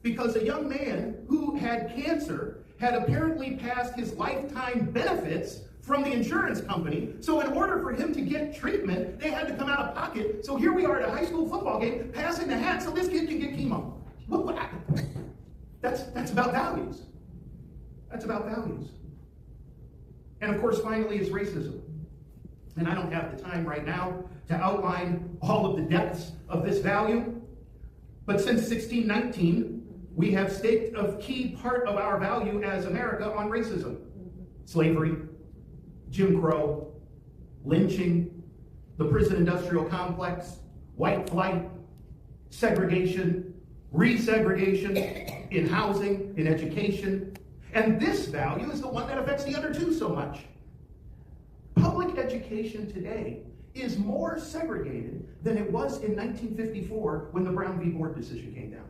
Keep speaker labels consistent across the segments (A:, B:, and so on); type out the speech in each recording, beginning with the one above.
A: because a young man who had cancer had apparently passed his lifetime benefits from the insurance company. So in order for him to get treatment, they had to come out of pocket. So here we are at a high school football game, passing the hat so this kid can get chemo. What happened? That's about values. That's about values. And of course, finally, is racism. And I don't have the time right now to outline all of the depths of this value. But since 1619, we have staked a key part of our value as America on racism. Slavery, Jim Crow, lynching, the prison industrial complex, white flight, segregation, resegregation in housing, in education. And this value is the one that affects the other two so much. Public education today is more segregated than it was in 1954 when the Brown v. Board decision came down.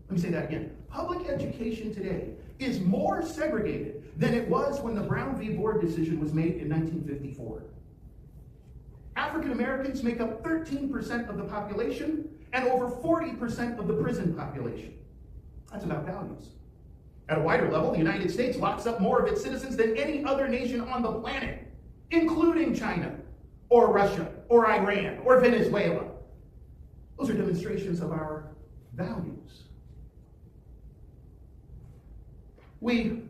A: Let me say that again. Public education today is more segregated than it was when the Brown v. Board decision was made in 1954. African Americans make up 13% of the population and over 40% of the prison population. That's about values. At a wider level, the United States locks up more of its citizens than any other nation on the planet, including China, or Russia, or Iran, or Venezuela. Those are demonstrations of our values. We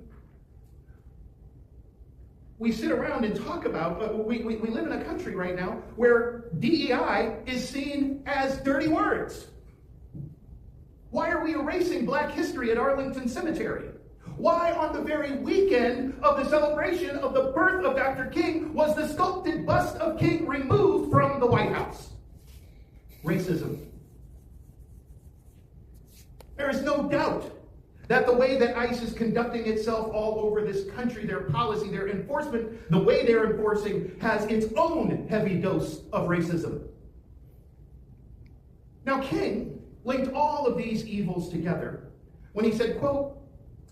A: sit around and talk about, we live in a country right now where DEI is seen as dirty words. Why are we erasing Black history at Arlington Cemetery? Why, on the very weekend of the celebration of the birth of Dr. King, was the sculpted bust of King removed from the White House? Racism. There is no doubt that the way that ICE is conducting itself all over this country, their policy, their enforcement, the way they're enforcing has its own heavy dose of racism. Now, King linked all of these evils together when he said, quote,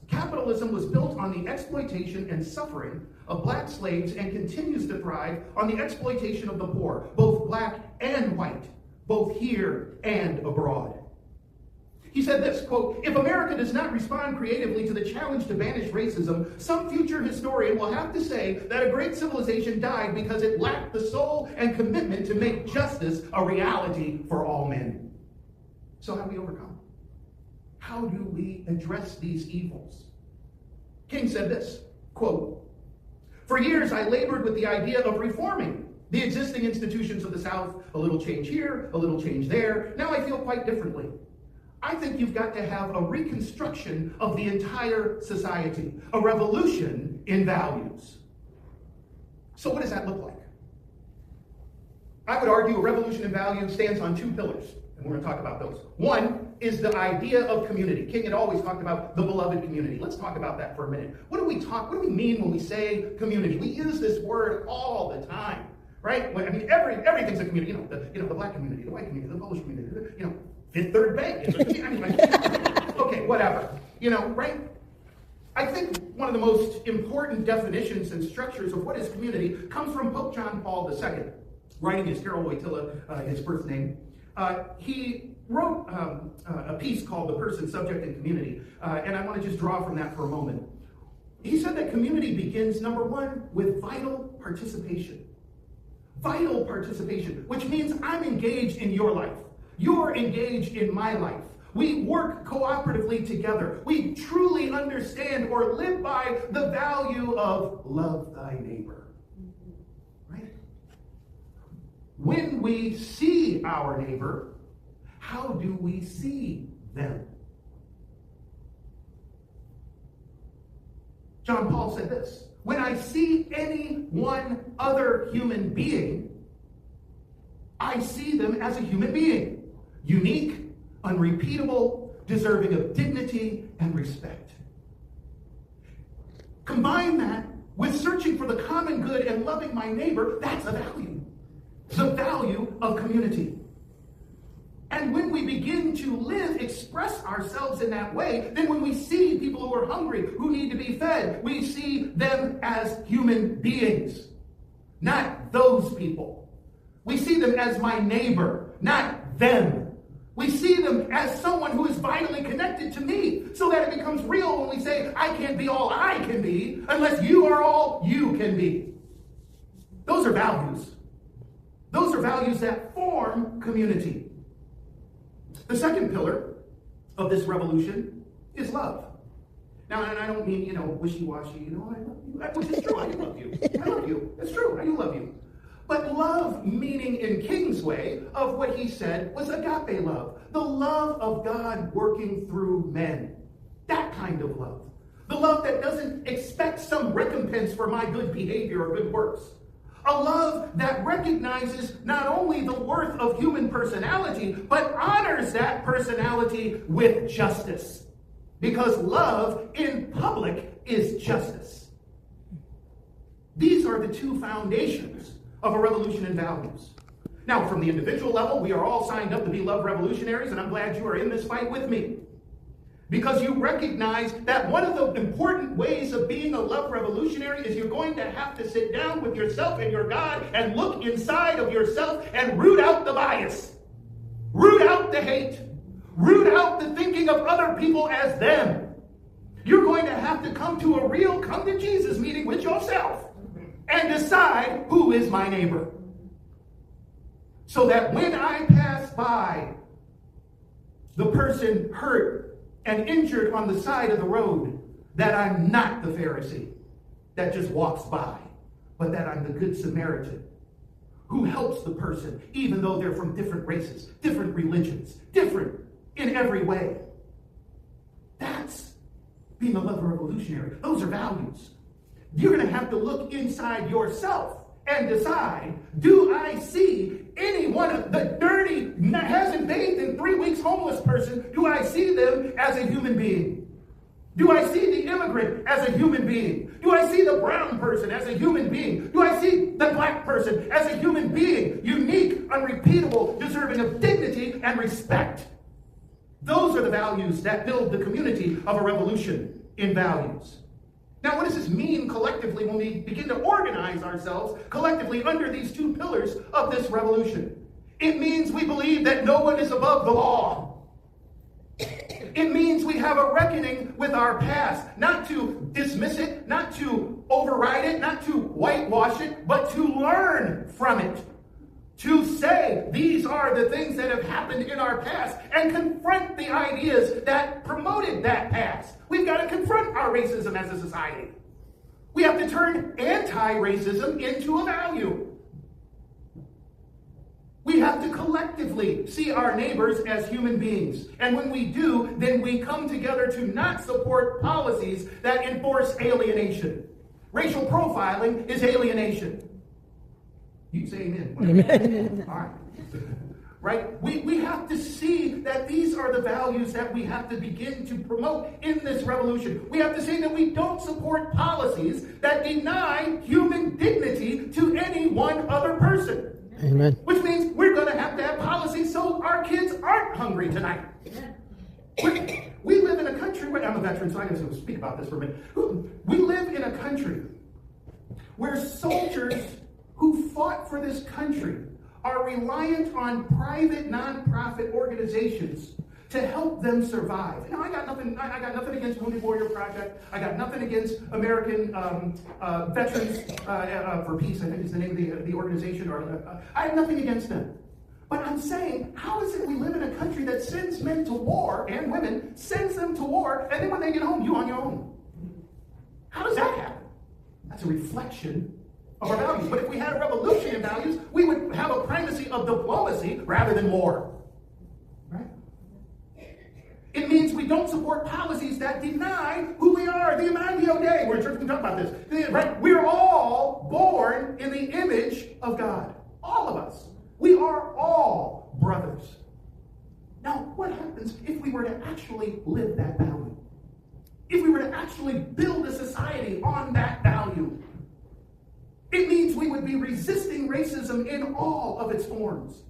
A: "Capitalism was built on the exploitation and suffering of Black slaves and continues to thrive on the exploitation of the poor, both Black and white, both here and abroad." He said this, quote, "If America does not respond creatively to the challenge to banish racism, some future historian will have to say that a great civilization died because it lacked the soul and commitment to make justice a reality for all men." So how do we overcome? How do we address these evils? King said this, quote, "For years I labored with the idea of reforming the existing institutions of the South, a little change here, a little change there. Now I feel quite differently. I think you've got to have a reconstruction of the entire society, a revolution in values." So what does that look like? I would argue a revolution in values stands on two pillars, and we're going to talk about those. One is the idea of community. King had always talked about the beloved community. Let's talk about that for a minute. What do we mean when we say community? We use this word all the time, right? I mean, everything's a community. The Black community, the white community, the Polish community, Fifth Third Bank. Okay, whatever. Right? I think one of the most important definitions and structures of what is community comes from Pope John Paul II, writing his Carol Wojtyla, his birth name. He wrote a piece called "The Person, Subject, and Community," and I want to just draw from that for a moment. He said that community begins, number one, with vital participation. Vital participation, which means I'm engaged in your life. You're engaged in my life. We work cooperatively together. We truly understand or live by the value of love thy neighbor. Right? When we see our neighbor, how do we see them? John Paul said this, "When I see any one other human being, I see them as a human being. Unique, unrepeatable, deserving of dignity and respect." Combine that with searching for the common good and loving my neighbor, that's a value. The value of community. And when we begin to express ourselves in that way, then when we see people who are hungry, who need to be fed, we see them as human beings, not those people. We see them as my neighbor, not them. We see them as someone who is vitally connected to me. I can't be all I can be unless you are all you can be. Those are values. Those are values that form community. The second pillar of this revolution is love. Now, and I don't mean, wishy-washy, I love you. Which is true, I do love you. I love you. It's true, I do love you. But love, meaning in King's way of what he said, was agape love. The love of God working through men. That kind of love. The love that doesn't expect some recompense for my good behavior or good works. A love that recognizes not only the worth of human personality, but honors that personality with justice. Because love in public is justice. These are the two foundations of a revolution in values. Now, from the individual level, we are all signed up to be love revolutionaries, and I'm glad you are in this fight with me. Because you recognize that one of the important ways of being a love revolutionary is you're going to have to sit down with yourself and your God and look inside of yourself and root out the bias. Root out the hate. Root out the thinking of other people as them. You're going to have to come to a real come to Jesus meeting with yourself and decide who is my neighbor. So that when I pass by the person hurt and injured on the side of the road, that I'm not the Pharisee that just walks by, but that I'm the Good Samaritan who helps the person, even though they're from different races, different religions, different in every way. That's being a love revolutionary. Those are values. You're going to have to look inside yourself and decide, do I see any one of the dirty, hasn't bathed in 3 weeks homeless person, do I see them as a human being? Do I see the immigrant as a human being? Do I see the brown person as a human being? Do I see the black person as a human being? Unique, unrepeatable, deserving of dignity and respect. Those are the values that build the community of a revolution in values. Now, what does this mean collectively when we begin to organize ourselves collectively under these two pillars of this revolution? It means we believe that no one is above the law. It means we have a reckoning with our past, not to dismiss it, not to override it, not to whitewash it, but to learn from it. To say these are the things that have happened in our past and confront the ideas that promoted that past. We've got to confront our racism as a society. We have to turn anti-racism into a value. We have to collectively see our neighbors as human beings. And when we do, then we come together to not support policies that enforce alienation. Racial profiling is alienation. You say amen. Amen. All right. Right? We have to see that these are the values that we have to begin to promote in this revolution. We have to say that we don't support policies that deny human dignity to any one other person.
B: Amen.
A: Which means we're going to have policies so our kids aren't hungry tonight. We live in a country where, I'm a veteran, so I'm going to speak about this for a minute. We live in a country where soldiers who fought for this country are reliant on private nonprofit organizations to help them survive. I got nothing against Wounded Warrior Project. I got nothing against American Veterans for Peace, I think is the name of the organization. I have nothing against them. But I'm saying, how is it we live in a country that sends men to war, and women, sends them to war, and then when they get home, you on your own? How does that happen? That's a reflection of our values. But if we had a revolution in values, we would have a primacy of diplomacy rather than war. Right? It means we don't support policies that deny who we are. The Imago Dei. We're going to talk about this. Right? We're all born in the image of God. All of us. We are all brothers. Now, what happens if we were to actually live that value? If we were to actually build a society on that value? It means we would be resisting racism in all of its forms.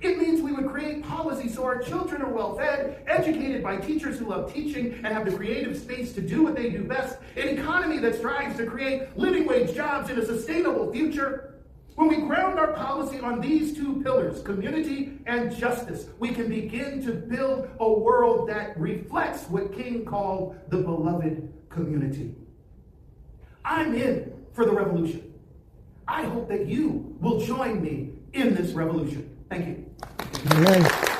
A: It means we would create policies so our children are well fed, educated by teachers who love teaching and have the creative space to do what they do best, an economy that strives to create living wage jobs in a sustainable future. When we ground our policy on these two pillars, community and justice, we can begin to build a world that reflects what King called the beloved community. I'm in for the revolution. I hope that you will join me in this revolution. Thank you.
B: Amen.